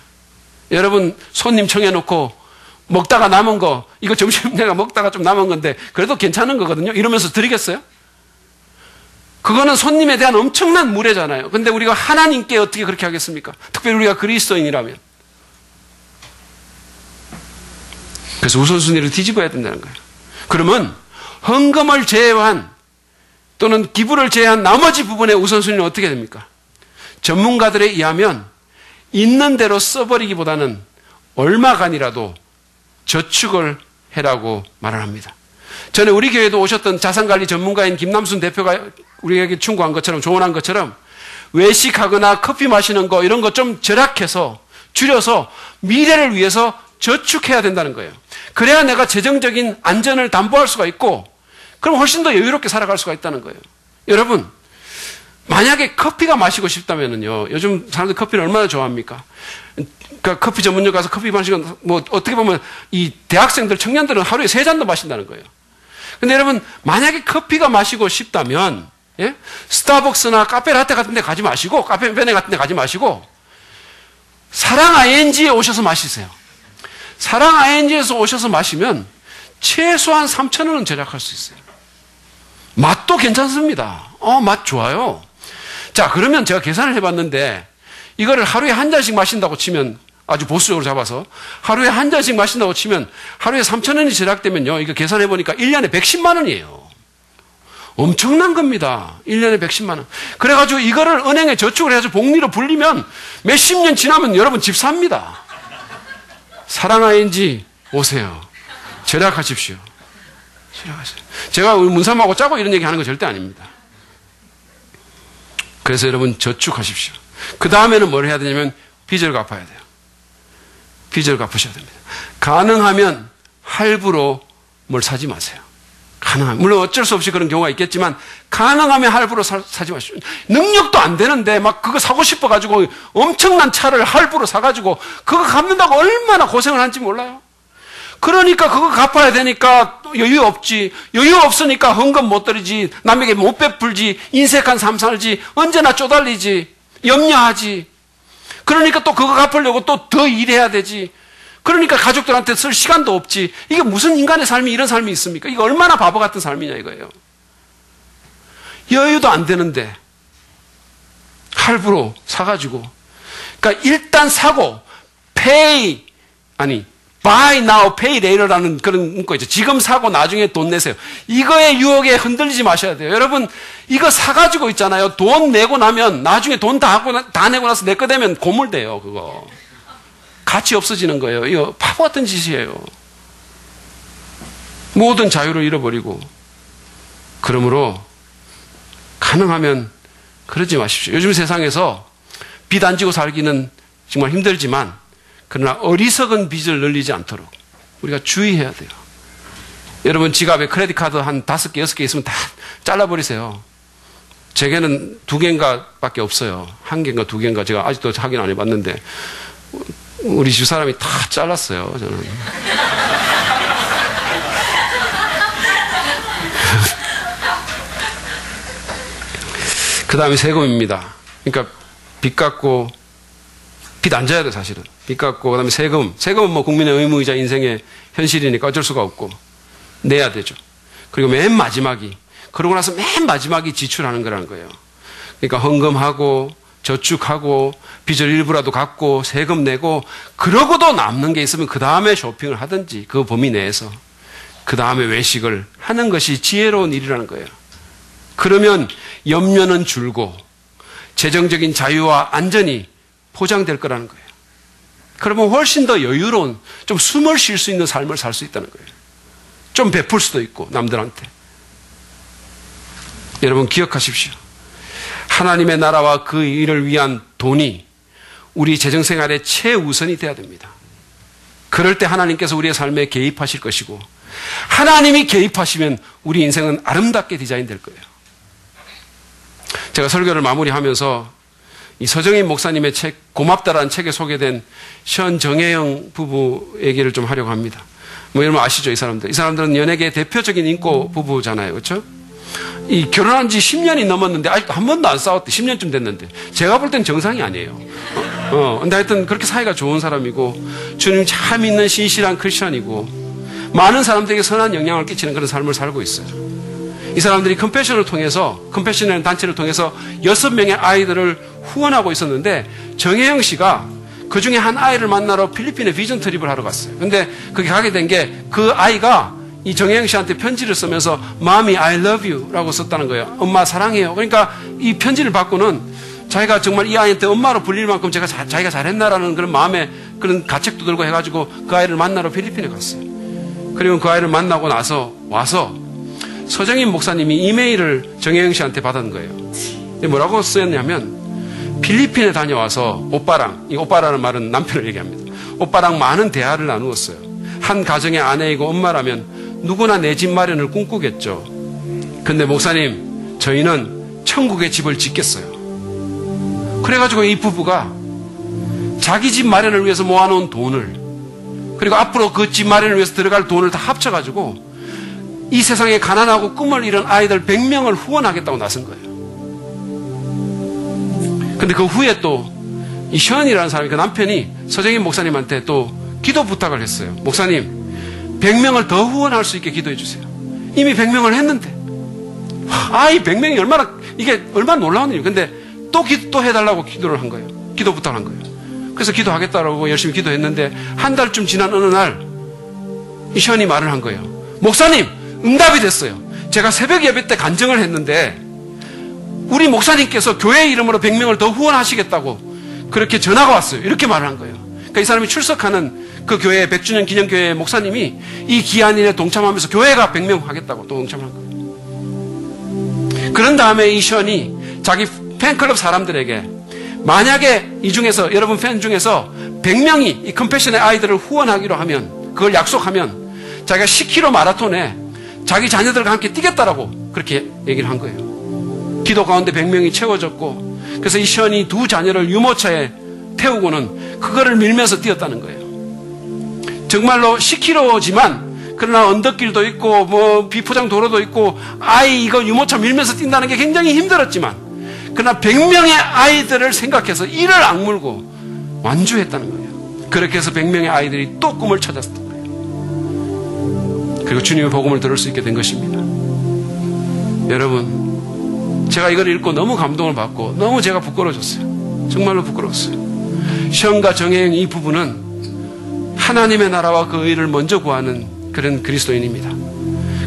여러분, 손님 청해놓고 먹다가 남은 거, 이거 점심 내가 먹다가 좀 남은 건데 그래도 괜찮은 거거든요. 이러면서 드리겠어요? 그거는 손님에 대한 엄청난 무례잖아요. 근데 우리가 하나님께 어떻게 그렇게 하겠습니까? 특별히 우리가 그리스도인이라면. 그래서 우선순위를 뒤집어야 된다는 거예요. 그러면 헌금을 제외한 또는 기부를 제외한 나머지 부분의 우선순위는 어떻게 됩니까? 전문가들에 의하면 있는 대로 써버리기보다는 얼마간이라도 저축을 해라고 말을 합니다. 전에 우리 교회도 오셨던 자산관리 전문가인 김남순 대표가 우리에게 충고한 것처럼 조언한 것처럼 외식하거나 커피 마시는 거 이런 거 좀 절약해서 줄여서 미래를 위해서 저축해야 된다는 거예요. 그래야 내가 재정적인 안전을 담보할 수가 있고 그럼 훨씬 더 여유롭게 살아갈 수가 있다는 거예요. 여러분 만약에 커피가 마시고 싶다면요. 요즘 사람들 커피를 얼마나 좋아합니까? 그러니까 커피 전문점 가서 커피 마시면 뭐 어떻게 보면 이 대학생들 청년들은 하루에 3잔도 마신다는 거예요. 근데 여러분 만약에 커피가 마시고 싶다면 예? 스타벅스나 카페라떼 같은 데 가지 마시고 카페베네 같은 데 가지 마시고 사랑 ING에 오셔서 마시세요. 사랑 ING에서 오셔서 마시면 최소한 3,000원은 절약할 수 있어요. 맛도 괜찮습니다. 맛 좋아요. 자, 그러면 제가 계산을 해봤는데 이거를 하루에 한 잔씩 마신다고 치면 아주 보수적으로 잡아서 하루에 한 잔씩 마신다고 치면 하루에 3,000원이 절약되면요. 이거 계산해보니까 1년에 110만 원이에요. 엄청난 겁니다. 1년에 110만 원. 그래가지고 이거를 은행에 저축을 해서 복리로 불리면 몇십 년 지나면 여러분 집 삽니다. 사랑 ING 오세요. 절약하십시오. 절약하세요. 제가 우리 문삼하고 짜고 이런 얘기 하는 거 절대 아닙니다. 그래서 여러분 저축하십시오. 그 다음에는 뭘 해야 되냐면 빚을 갚아야 돼요. 빚을 갚으셔야 됩니다. 가능하면 할부로 뭘 사지 마세요. 가능하면. 물론 어쩔 수 없이 그런 경우가 있겠지만 가능하면 할부로 사지 마십시오. 능력도 안 되는데 막 그거 사고 싶어가지고 엄청난 차를 할부로 사가지고 그거 갚는다고 얼마나 고생을 하는지 몰라요. 그러니까 그거 갚아야 되니까 여유 없지. 여유 없으니까 헌금 못 드리지. 남에게 못 베풀지. 인색한 삶 살지. 언제나 쪼달리지. 염려하지. 그러니까 또 그거 갚으려고 또 더 일해야 되지. 그러니까 가족들한테 쓸 시간도 없지. 이게 무슨 인간의 삶이 이런 삶이 있습니까? 이거 얼마나 바보 같은 삶이냐 이거예요. 여유도 안 되는데 할부로 사가지고 그러니까 일단 사고 pay 아니 buy now, pay later라는 그런 문구 있죠. 지금 사고 나중에 돈 내세요. 이거의 유혹에 흔들리지 마셔야 돼요. 여러분 이거 사가지고 있잖아요. 돈 내고 나면 나중에 돈 다 내고 나서 내 거 되면 고물돼요. 그거 가치 없어지는 거예요. 이거 바보 같은 짓이에요. 모든 자유를 잃어버리고. 그러므로 가능하면 그러지 마십시오. 요즘 세상에서 빚 안 지고 살기는 정말 힘들지만 그러나 어리석은 빚을 늘리지 않도록 우리가 주의해야 돼요. 여러분 지갑에 크레딧 카드 한 5개, 6개 있으면 다 잘라버리세요. 제게는 2개인가 밖에 없어요. 1개인가 2개인가 제가 아직도 확인 안 해봤는데 우리 집 사람이 다 잘랐어요. 저는. 그 다음에 세금입니다. 그러니까 빚 갚고 빚 안 져야 돼 사실은. 빚 갚고 그다음에 세금. 세금은 뭐 국민의 의무이자 인생의 현실이니까 어쩔 수가 없고 내야 되죠. 그리고 맨 마지막이 그러고 나서 맨 마지막이 지출하는 거라는 거예요. 그러니까 헌금하고 저축하고 빚을 일부라도 갚고 세금 내고 그러고도 남는 게 있으면 그 다음에 쇼핑을 하든지 그 범위 내에서 그 다음에 외식을 하는 것이 지혜로운 일이라는 거예요. 그러면 염려는 줄고 재정적인 자유와 안전이 포장될 거라는 거예요. 그러면 훨씬 더 여유로운 좀 숨을 쉴 수 있는 삶을 살 수 있다는 거예요. 좀 베풀 수도 있고 남들한테. 여러분 기억하십시오. 하나님의 나라와 그 일을 위한 돈이 우리 재정생활의 최우선이 되어야 됩니다. 그럴 때 하나님께서 우리의 삶에 개입하실 것이고 하나님이 개입하시면 우리 인생은 아름답게 디자인될 거예요. 제가 설교를 마무리하면서 이 서정인 목사님의 책 고맙다라는 책에 소개된 션 정혜영 부부 얘기를 좀 하려고 합니다. 뭐 여러분 아시죠? 이 사람들은 연예계의 대표적인 인고 부부잖아요. 그렇죠? 이 결혼한 지 10년이 넘었는데 아직도 한 번도 안 싸웠대. 10년쯤 됐는데 제가 볼 땐 정상이 아니에요. 근데 하여튼 그렇게 사이가 좋은 사람이고 주님 참 믿는 신실한 크리스천이고 많은 사람들에게 선한 영향을 끼치는 그런 삶을 살고 있어요. 이 사람들이 컴패션이라는 단체를 통해서 6명의 아이들을 후원하고 있었는데 정혜영 씨가 그 중에 한 아이를 만나러 필리핀에 비전 트립을 하러 갔어요. 근데 거기 가게 된 게 그 아이가 이 정혜영 씨한테 편지를 쓰면서 Mommy, I love you 라고 썼다는 거예요. 엄마 사랑해요. 그러니까 이 편지를 받고는 자기가 정말 이 아이한테 엄마로 불릴 만큼 자기가 잘했나라는 그런 마음에 그런 가책도 들고 해가지고 그 아이를 만나러 필리핀에 갔어요. 그리고 그 아이를 만나고 나서 와서 서정인 목사님이 이메일을 정혜영 씨한테 받은 거예요. 뭐라고 쓰였냐면 필리핀에 다녀와서 이 오빠라는 말은 남편을 얘기합니다. 오빠랑 많은 대화를 나누었어요. 한 가정의 아내이고 엄마라면 누구나 내 집 마련을 꿈꾸겠죠. 근데 목사님, 저희는 천국의 집을 짓겠어요. 그래가지고 이 부부가 자기 집 마련을 위해서 모아놓은 돈을, 그리고 앞으로 그 집 마련을 위해서 들어갈 돈을 다 합쳐가지고 이 세상에 가난하고 꿈을 잃은 아이들 100명을 후원하겠다고 나선 거예요. 근데 그 후에 또 이 션이라는 사람이, 그 남편이 서정인 목사님한테 또 기도 부탁을 했어요. 목사님, 100명을 더 후원할 수 있게 기도해 주세요. 이미 100명을 했는데. 이 100명이 얼마나 놀라운 일이에요. 근데 또 해달라고 기도를 한 거예요. 기도 부탁을 한 거예요. 그래서 기도하겠다라고 열심히 기도했는데 한 달쯤 지난 어느 날 이 션이 말을 한 거예요. 목사님, 응답이 됐어요. 제가 새벽 예배 때 간증을 했는데 우리 목사님께서 교회 이름으로 100명을 더 후원하시겠다고 그렇게 전화가 왔어요. 이렇게 말을 한 거예요. 그러니까 이 사람이 출석하는 그 교회 100주년 기념교회 목사님이 이 기한일에 동참하면서 교회가 100명 하겠다고 또 동참한 거예요. 그런 다음에 이 션이 자기 팬클럽 사람들에게 만약에 이 중에서 여러분 팬 중에서 100명이 이 컴패션의 아이들을 후원하기로 하면, 그걸 약속하면 자기가 10km 마라톤에 자기 자녀들과 함께 뛰겠다라고 그렇게 얘기를 한 거예요. 기도 가운데 100명이 채워졌고, 그래서 이 션이 2 자녀를 유모차에 태우고는 그거를 밀면서 뛰었다는 거예요. 정말로 10km지만 그러나 언덕길도 있고 뭐 비포장 도로도 있고 이거 유모차 밀면서 뛴다는 게 굉장히 힘들었지만, 그러나 100명의 아이들을 생각해서 이를 악물고 완주했다는 거예요. 그렇게 해서 100명의 아이들이 또 꿈을 찾았던 거예요. 그리고 주님의 복음을 들을 수 있게 된 것입니다. 여러분, 제가 이걸 읽고 너무 감동을 받고 너무 제가 부끄러워졌어요. 정말로 부끄러웠어요. 션과 정혜영 이 부부는 하나님의 나라와 그 의를 먼저 구하는 그런 그리스도인입니다.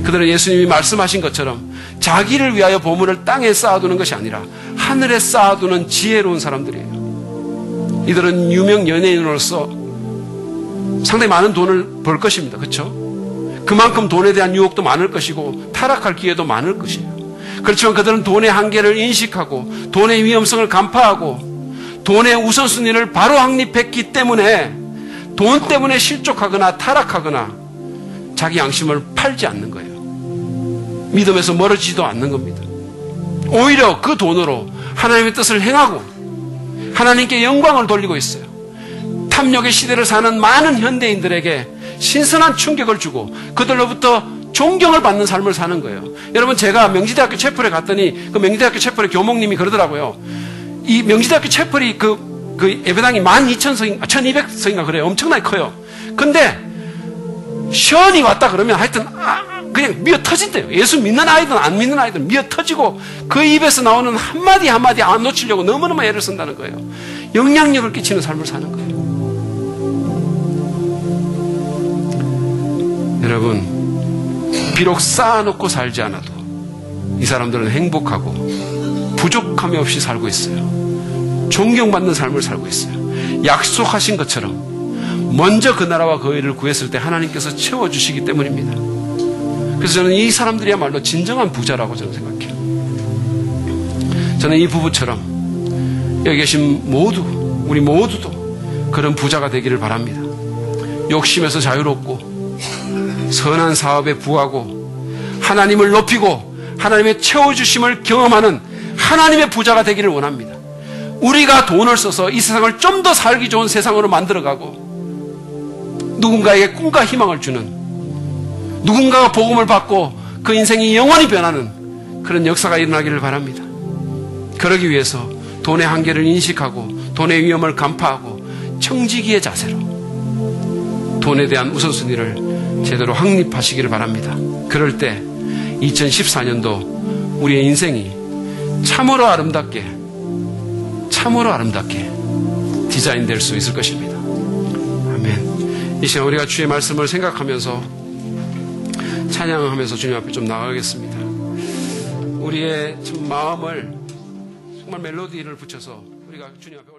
그들은 예수님이 말씀하신 것처럼 자기를 위하여 보물을 땅에 쌓아두는 것이 아니라 하늘에 쌓아두는 지혜로운 사람들이에요. 이들은 유명 연예인으로서 상당히 많은 돈을 벌 것입니다. 그렇죠? 그만큼 돈에 대한 유혹도 많을 것이고 타락할 기회도 많을 것이에요. 그렇지만 그들은 돈의 한계를 인식하고 돈의 위험성을 간파하고 돈의 우선순위를 바로 확립했기 때문에 돈 때문에 실족하거나 타락하거나 자기 양심을 팔지 않는 거예요. 믿음에서 멀어지지도 않는 겁니다. 오히려 그 돈으로 하나님의 뜻을 행하고 하나님께 영광을 돌리고 있어요. 탐욕의 시대를 사는 많은 현대인들에게 신선한 충격을 주고 그들로부터 존경을 받는 삶을 사는 거예요. 여러분, 제가 명지대학교 채플에 갔더니 그 명지대학교 채플의 교목님이 그러더라고요. 이 명지대학교 채플이 그 예배당이 12,000서인가 1,200서인가 그래요. 엄청나게 커요. 근데 션이 왔다 그러면 하여튼 그냥 미어 터진대요. 예수 믿는 아이든 안 믿는 아이든 미어 터지고 그 입에서 나오는 한마디 한마디 안 놓치려고 너무너무 애를 쓴다는 거예요. 영향력을 끼치는 삶을 사는 거예요. 여러분, 비록 쌓아놓고 살지 않아도 이 사람들은 행복하고 부족함이 없이 살고 있어요. 존경받는 삶을 살고 있어요. 약속하신 것처럼 먼저 그 나라와 그 의를 구했을 때 하나님께서 채워주시기 때문입니다. 그래서 저는 이 사람들이야말로 진정한 부자라고 저는 생각해요. 저는 이 부부처럼 여기 계신 우리 모두도 그런 부자가 되기를 바랍니다. 욕심에서 자유롭고 선한 사업에 부하고 하나님을 높이고 하나님의 채워주심을 경험하는 하나님의 부자가 되기를 원합니다. 우리가 돈을 써서 이 세상을 좀 더 살기 좋은 세상으로 만들어가고 누군가에게 꿈과 희망을 주는, 누군가가 복음을 받고 그 인생이 영원히 변하는 그런 역사가 일어나기를 바랍니다. 그러기 위해서 돈의 한계를 인식하고 돈의 위험을 간파하고 청지기의 자세로 돈에 대한 우선순위를 제대로 확립하시기를 바랍니다. 그럴 때 2014년도 우리의 인생이 참으로 아름답게 디자인될 수 있을 것입니다. 아멘. 이 시간 우리가 주의 말씀을 생각하면서 찬양하면서 주님 앞에 좀 나가겠습니다. 우리의 참 마음을 정말 멜로디를 붙여서 우리가 주님 앞에